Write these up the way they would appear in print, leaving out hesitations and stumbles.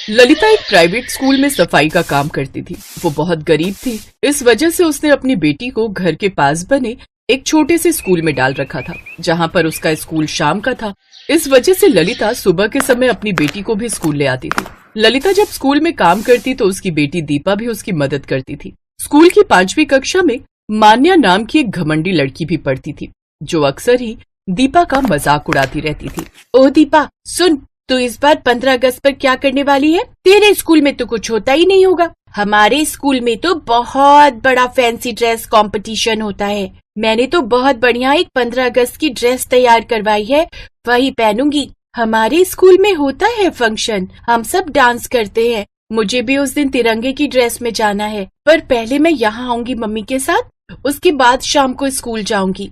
ललिता एक private school में सफाई का काम करती थी। वो बहुत गरीब थी, इस वजह से उसने अपनी बेटी को घर के पास बने एक छोटे से स्कूल में डाल रखा था, जहाँ पर उसका स्कूल शाम का था। इस वजह से ललिता सुबह के समय अपनी बेटी को भी स्कूल ले आती थी। ललिता जब स्कूल में काम करती तो उसकी बेटी दीपा भी उसकी मदद करती थी। स्कूल की 5वीं कक्षा में मान्या नाम की एक घमंडी लड़की भी पढ़ती थी, जो अक्सर ही दीपा का मजाक उड़ाती रहती थी। ओ दीपा सुन, तो इस बार 15 अगस्त पर क्या करने वाली है? तेरे स्कूल में तो कुछ होता ही नहीं होगा। हमारे स्कूल में तो बहुत बड़ा फैंसी ड्रेस कंपटीशन होता है। मैंने तो बहुत बढ़िया एक 15 अगस्त की ड्रेस तैयार करवाई है, वही पहनूंगी। हमारे स्कूल में होता है फंक्शन, हम सब डांस करते हैं। मुझे भी उस दिन तिरंगे की ड्रेस में जाना है, पर पहले मैं यहाँ आऊंगी मम्मी के साथ, उसके बाद शाम को स्कूल जाऊंगी।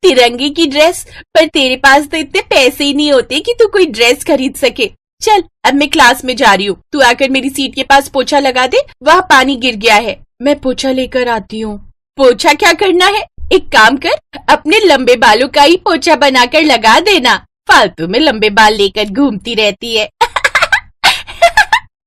तिरंगे की ड्रेस? पर तेरे पास तो इतने पैसे ही नहीं होते कि तू कोई ड्रेस खरीद सके। चल अब मैं क्लास में जा रही हूँ, तू आकर मेरी सीट के पास पोछा लगा दे, वहाँ पानी गिर गया है। मैं पोछा लेकर आती हूँ। पोछा क्या करना है? एक काम कर, अपने लंबे बालों का ही पोछा बनाकर लगा देना। फालतू में लंबे बाल लेकर घूमती रहती है।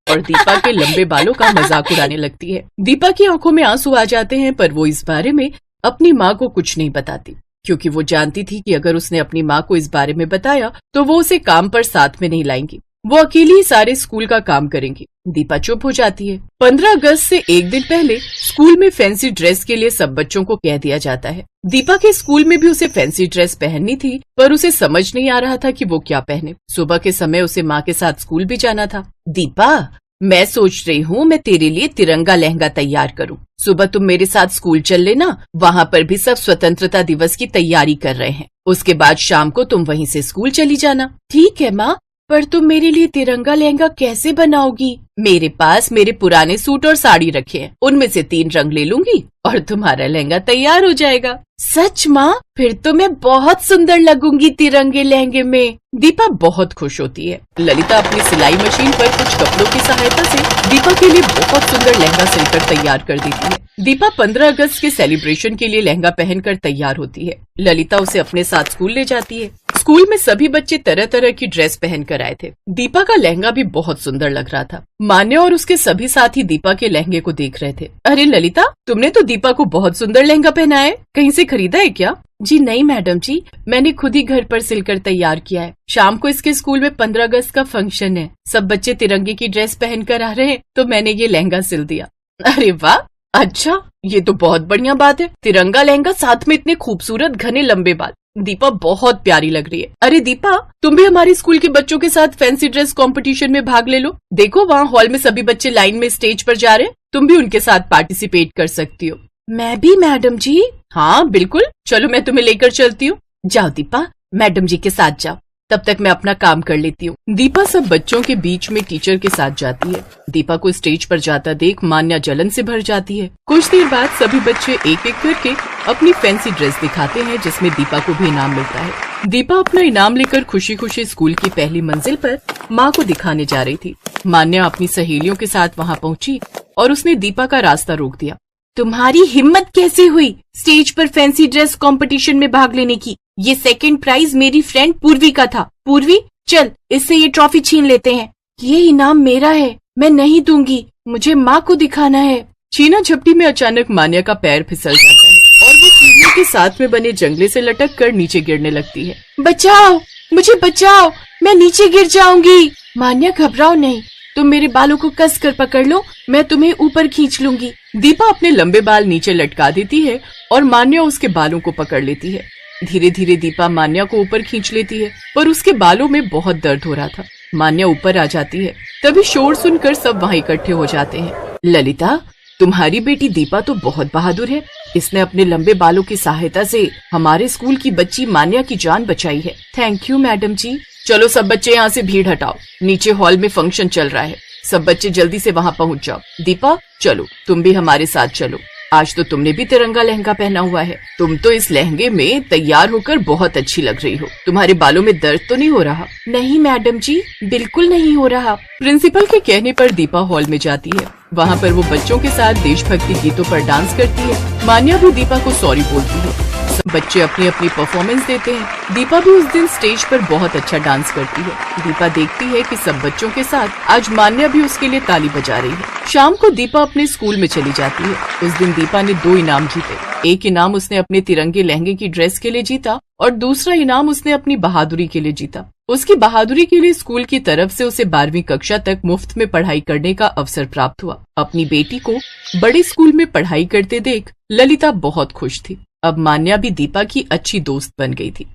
और दीपा के लंबे बालों का मजाक उड़ाने लगती है। दीपा की आंखों में आंसू आ जाते हैं, पर वो इस बारे में अपनी माँ को कुछ नहीं बताती, क्योंकि वो जानती थी कि अगर उसने अपनी माँ को इस बारे में बताया तो वो उसे काम पर साथ में नहीं लाएंगी। वो अकेली ही सारे स्कूल का काम करेंगी। दीपा चुप हो जाती है। 15 अगस्त से एक दिन पहले स्कूल में फैंसी ड्रेस के लिए सब बच्चों को कह दिया जाता है। दीपा के स्कूल में भी उसे फैंसी ड्रेस पहननी थी, पर उसे समझ नहीं आ रहा था कि वो क्या पहने। सुबह के समय उसे माँ के साथ स्कूल भी जाना था। दीपा, मैं सोच रही हूँ मैं तेरे लिए तिरंगा लहंगा तैयार करूँ। सुबह तुम मेरे साथ स्कूल चल लेना, वहाँ पर भी सब स्वतंत्रता दिवस की तैयारी कर रहे हैं। उसके बाद शाम को तुम वहीं से स्कूल चली जाना। ठीक है माँ, पर तुम मेरे लिए तिरंगा लहंगा कैसे बनाओगी? मेरे पास मेरे पुराने सूट और साड़ी रखे हैं, उनमें से 3 रंग ले लूंगी और तुम्हारा लहंगा तैयार हो जाएगा। सच माँ? फिर तो मैं बहुत सुंदर लगूंगी तिरंगे लहंगे में। दीपा बहुत खुश होती है। ललिता अपनी सिलाई मशीन पर कुछ कपड़ों की सहायता से दीपा के लिए बहुत सुंदर लहंगा सिलकर तैयार कर देती है। दीपा 15 अगस्त के सेलिब्रेशन के लिए लहंगा पहनकर तैयार होती है। ललिता उसे अपने साथ स्कूल ले जाती है। स्कूल में सभी बच्चे तरह तरह की ड्रेस पहन कर आए थे। दीपा का लहंगा भी बहुत सुंदर लग रहा था। मान्या और उसके सभी साथी दीपा के लहंगे को देख रहे थे। अरे ललिता, तुमने तो दीपा को बहुत सुंदर लहंगा पहना है, कहीं से खरीदा है क्या? जी नहीं मैडम जी, मैंने खुद ही घर पर सिलकर तैयार किया है। शाम को इसके स्कूल में 15 अगस्त का फंक्शन है, सब बच्चे तिरंगे की ड्रेस पहनकर आ रहे हैं, तो मैंने ये लहंगा सिल दिया। अरे वाह, अच्छा, ये तो बहुत बढ़िया बात है। तिरंगा लहंगा, साथ में इतने खूबसूरत घने लंबे बाल। दीपा बहुत प्यारी लग रही है। अरे दीपा, तुम भी हमारे स्कूल के बच्चों के साथ फैंसी ड्रेस कंपटीशन में भाग ले लो। देखो वहाँ हॉल में सभी बच्चे लाइन में स्टेज पर जा रहे हैं, तुम भी उनके साथ पार्टिसिपेट कर सकती हो। मैं भी मैडम जी? हाँ बिल्कुल, चलो मैं तुम्हें लेकर चलती हूँ। जाओ दीपा, मैडम जी के साथ जाओ, तब तक मैं अपना काम कर लेती हूँ। दीपा सब बच्चों के बीच में टीचर के साथ जाती है। दीपा को स्टेज पर जाता देख मान्या जलन से भर जाती है। कुछ देर बाद सभी बच्चे एक एक करके अपनी फैंसी ड्रेस दिखाते हैं, जिसमें दीपा को भी इनाम मिलता है। दीपा अपना इनाम लेकर खुशी खुशी स्कूल की पहली मंजिल पर माँ को दिखाने जा रही थी। मान्या अपनी सहेलियों के साथ वहाँ पहुँची और उसने दीपा का रास्ता रोक दिया। तुम्हारी हिम्मत कैसे हुई स्टेज पर फैंसी ड्रेस कंपटीशन में भाग लेने की? ये सेकंड प्राइज मेरी फ्रेंड पूर्वी का था। पूर्वी, चल इससे ये ट्रॉफी छीन लेते हैं। ये इनाम मेरा है, मैं नहीं दूंगी, मुझे माँ को दिखाना है। छीना झपटी में अचानक मान्या का पैर फिसल जाता है और वो सीढ़ियों के साथ में बने जंगले से लटक कर नीचे गिरने लगती है। बचाओ, मुझे बचाओ, मैं नीचे गिर जाऊंगी। मान्या घबराओ नहीं, तुम मेरे बालों को कस कर पकड़ लो, मैं तुम्हें ऊपर खींच लूंगी। दीपा अपने लंबे बाल नीचे लटका देती है और मान्या उसके बालों को पकड़ लेती है। धीरे धीरे दीपा मान्या को ऊपर खींच लेती है, पर उसके बालों में बहुत दर्द हो रहा था। मान्या ऊपर आ जाती है, तभी शोर सुनकर सब वहाँ इकट्ठे हो जाते हैं। ललिता, तुम्हारी बेटी दीपा तो बहुत बहादुर है। इसने अपने लंबे बालों की सहायता से हमारे स्कूल की बच्ची मान्या की जान बचाई है। थैंक यू मैडम जी। चलो सब बच्चे यहाँ से भीड़ हटाओ, नीचे हॉल में फंक्शन चल रहा है, सब बच्चे जल्दी से वहाँ पहुँच जाओ। दीपा चलो, तुम भी हमारे साथ चलो। आज तो तुमने भी तिरंगा लहंगा पहना हुआ है, तुम तो इस लहंगे में तैयार होकर बहुत अच्छी लग रही हो। तुम्हारे बालों में दर्द तो नहीं हो रहा? नहीं मैडम जी, बिल्कुल नहीं हो रहा। प्रिंसिपल के कहने पर दीपा हॉल में जाती है। वहाँ पर वो बच्चों के साथ देशभक्ति गीतों पर डांस करती है। मान्या भी दीपा को सॉरी बोलती है। बच्चे अपनी अपनी परफॉर्मेंस देते हैं। दीपा भी उस दिन स्टेज पर बहुत अच्छा डांस करती है। दीपा देखती है कि सब बच्चों के साथ आज मान्या भी उसके लिए ताली बजा रही है। शाम को दीपा अपने स्कूल में चली जाती है। उस दिन दीपा ने 2 इनाम जीते। एक इनाम उसने अपने तिरंगे लहंगे की ड्रेस के लिए जीता और दूसरा इनाम उसने अपनी बहादुरी के लिए जीता। उसकी बहादुरी के लिए स्कूल की तरफ से उसे 12वीं कक्षा तक मुफ्त में पढ़ाई करने का अवसर प्राप्त हुआ। अपनी बेटी को बड़े स्कूल में पढ़ाई करते देख ललिता बहुत खुश थी। अब मान्या भी दीपा की अच्छी दोस्त बन गई थी।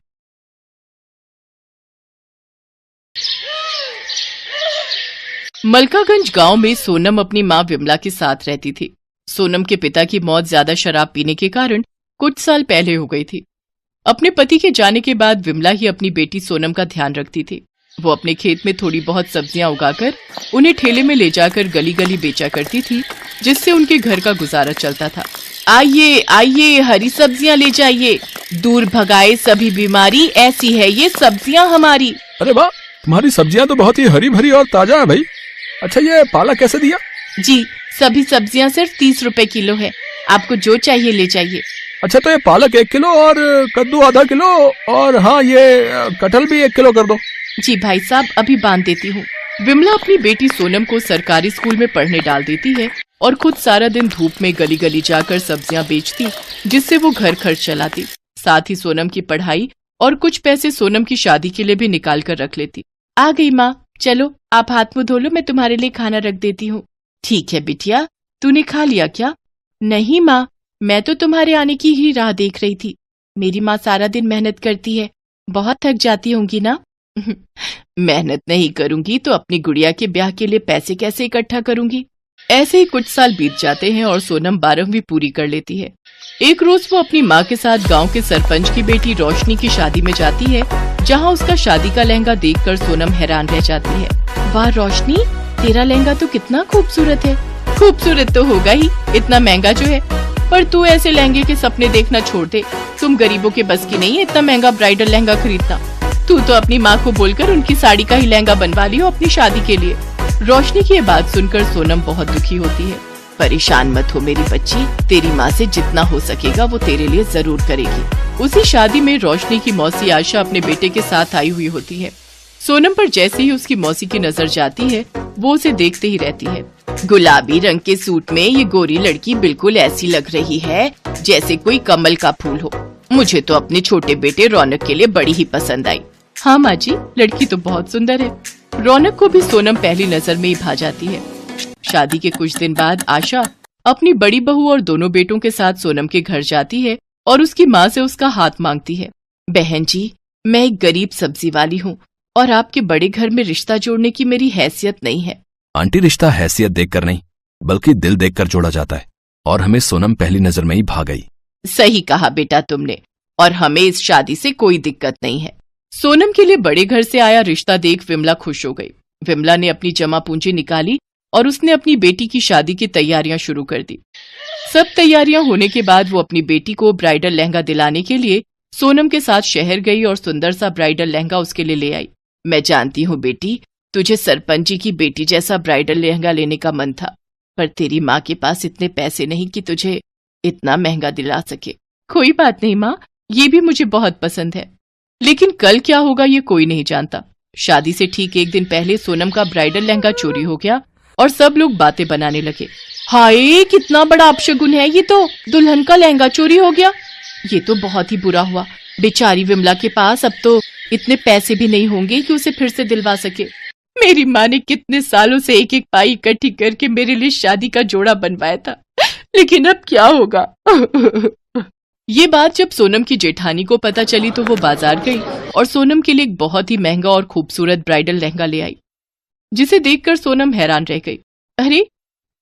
मलकागंज गांव में सोनम अपनी मां विमला के साथ रहती थी। सोनम के पिता की मौत ज्यादा शराब पीने के कारण कुछ साल पहले हो गई थी। अपने पति के जाने के बाद विमला ही अपनी बेटी सोनम का ध्यान रखती थी। वो अपने खेत में थोड़ी बहुत सब्जियां उगाकर उन्हें ठेले में ले जाकर गली गली बेचा करती थी, जिससे उनके घर का गुजारा चलता था। आइए आइए, हरी सब्जियां ले जाइए, दूर भगाए सभी बीमारी, ऐसी है ये सब्जियां हमारी। अरे वाह, तुम्हारी सब्जियां तो बहुत ही हरी भरी और ताजा है भाई। अच्छा, ये पालक कैसे दिया? जी, सभी सब्जियां सिर्फ 30 रुपए किलो है, आपको जो चाहिए ले जाइए। अच्छा, तो ये पालक 1 किलो और कद्दू आधा किलो और हाँ, ये कटहल भी 1 किलो कर दो। जी भाई साहब, अभी बांध देती हूँ। विमला अपनी बेटी सोनम को सरकारी स्कूल में पढ़ने डाल देती है और खुद सारा दिन धूप में गली गली जाकर सब्जियां बेचती, जिससे वो घर खर्च चलाती। साथ ही सोनम की पढ़ाई और कुछ पैसे सोनम की शादी के लिए भी निकाल कर रख लेती। आ गई माँ, चलो आप हाथ मुंह धो लो, मैं तुम्हारे लिए खाना रख देती हूँ। ठीक है बिटिया, तूने खा लिया क्या? नहीं माँ, मैं तो तुम्हारे आने की ही राह देख रही थी। मेरी माँ सारा दिन मेहनत करती है, बहुत थक जाती होंगी ना? मेहनत नहीं करूंगी तो अपनी गुड़िया के ब्याह के लिए पैसे कैसे इकट्ठा करूंगी? ऐसे ही कुछ साल बीत जाते हैं और सोनम 12वीं पूरी कर लेती है। एक रोज वो अपनी माँ के साथ गांव के सरपंच की बेटी रोशनी की शादी में जाती है, जहां उसका शादी का लहंगा देखकर सोनम हैरान रह जाती है। वाह रोशनी, तेरा लहंगा तो कितना खूबसूरत है। खूबसूरत तो होगा ही, इतना महंगा जो है, पर तू ऐसे लहंगे के सपने देखना छोड़ दे। तुम गरीबों के बस की नहीं है इतना महंगा ब्राइडल लहंगा खरीदना। तू तो अपनी माँ को बोलकर उनकी साड़ी का ही लहंगा बनवा लियो अपनी शादी के लिए। रोशनी की ये बात सुनकर सोनम बहुत दुखी होती है। परेशान मत हो मेरी बच्ची, तेरी माँ से जितना हो सकेगा वो तेरे लिए जरूर करेगी। उसी शादी में रोशनी की मौसी आशा अपने बेटे के साथ आई हुई होती है। सोनम पर जैसे ही उसकी मौसी की नजर जाती है, वो उसे देखते ही रहती है। गुलाबी रंग के सूट में ये गोरी लड़की बिल्कुल ऐसी लग रही है जैसे कोई कमल का फूल हो। मुझे तो अपने छोटे बेटे रौनक के लिए बड़ी ही पसंद आई। हाँ माँ जी, लड़की तो बहुत सुंदर है। रौनक को भी सोनम पहली नजर में ही भा जाती है। शादी के कुछ दिन बाद आशा अपनी बड़ी बहू और दोनों बेटों के साथ सोनम के घर जाती है और उसकी माँ से उसका हाथ मांगती है। बहन जी, मैं एक गरीब सब्जी वाली हूँ और आपके बड़े घर में रिश्ता जोड़ने की मेरी हैसियत नहीं है। आंटी, रिश्ता हैसियत देखकर नहीं बल्कि दिल देखकर जोड़ा जाता है और हमें सोनम पहली नजर में ही भा गई। सही कहा बेटा तुमने, और हमें इस शादी से कोई दिक्कत नहीं है। सोनम के लिए बड़े घर से आया रिश्ता देख विमला खुश हो गई। विमला ने अपनी जमा पूंजी निकाली और उसने अपनी बेटी की शादी की तैयारियां शुरू कर दी। सब तैयारियां होने के बाद वो अपनी बेटी को ब्राइडल लहंगा दिलाने के लिए सोनम के साथ शहर गई और सुंदर सा ब्राइडल लहंगा उसके लिए ले आई। मैं जानती हूँ बेटी, तुझे सरपंच जी की बेटी जैसा ब्राइडल लहंगा लेने का मन था, पर तेरी माँ के पास इतने पैसे नहीं कि तुझे इतना महंगा दिला सके। कोई बात नहीं माँ, ये भी मुझे बहुत पसंद है, लेकिन कल क्या होगा ये कोई नहीं जानता। शादी से ठीक एक दिन पहले सोनम का ब्राइडल लहंगा चोरी हो गया और सब लोग बातें बनाने लगे। हाय, कितना बड़ा अपशगुन है, ये तो दुल्हन का लहंगा चोरी हो गया। ये तो बहुत ही बुरा हुआ। बेचारी विमला के पास अब तो इतने पैसे भी नहीं होंगे कि उसे फिर से दिलवा सके। मेरी माँ ने कितने सालों से एक एक पाई इकट्ठी करके मेरे लिए शादी का जोड़ा बनवाया था, लेकिन अब क्या होगा। ये बात जब सोनम की जेठानी को पता चली तो वो बाजार गई और सोनम के लिए एक बहुत ही महंगा और खूबसूरत ब्राइडल लहंगा ले आई, जिसे देखकर सोनम हैरान रह गई। अरे,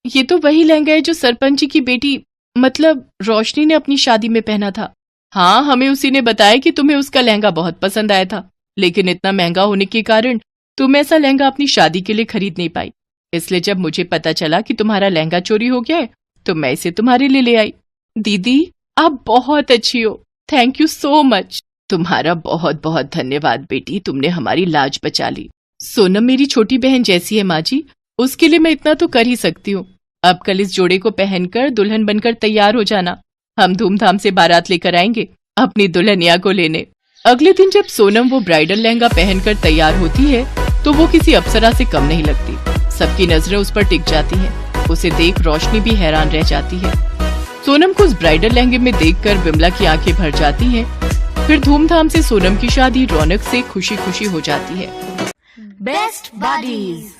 ये तो वही लहंगा है जो सरपंच जी की बेटी मतलब रोशनी ने अपनी शादी में पहना था। हाँ, हमें उसी ने बताया कि तुम्हें उसका लहंगा बहुत पसंद आया था, लेकिन इतना महंगा होने के कारण तुम ऐसा लहंगा अपनी शादी के लिए खरीद नहीं पाई। इसलिए जब मुझे पता चला कि तुम्हारा लहंगा चोरी हो गया है तो मैं इसे तुम्हारे लिए ले आई। दीदी, आप बहुत अच्छी हो, थैंक यू सो मच। तुम्हारा बहुत बहुत धन्यवाद बेटी, तुमने हमारी लाज बचा ली। सोनम मेरी छोटी बहन जैसी है माँ जी, उसके लिए मैं इतना तो कर ही सकती हूँ। अब कल इस जोड़े को पहनकर दुल्हन बनकर तैयार हो जाना, हम धूमधाम से बारात लेकर आएंगे अपनी दुल्हनिया को लेने। अगले दिन जब सोनम वो ब्राइडल लहंगा पहनकर तैयार होती है तो वो किसी अप्सरा से कम नहीं लगती। सबकी नजरें उस पर टिक जाती हैं। उसे देख रोशनी भी हैरान रह जाती है। सोनम को उस ब्राइडल लहंगे में देखकर विमला की आंखें भर जाती हैं। फिर धूमधाम से सोनम की शादी रौनक से खुशी खुशी हो जाती है। Best buddies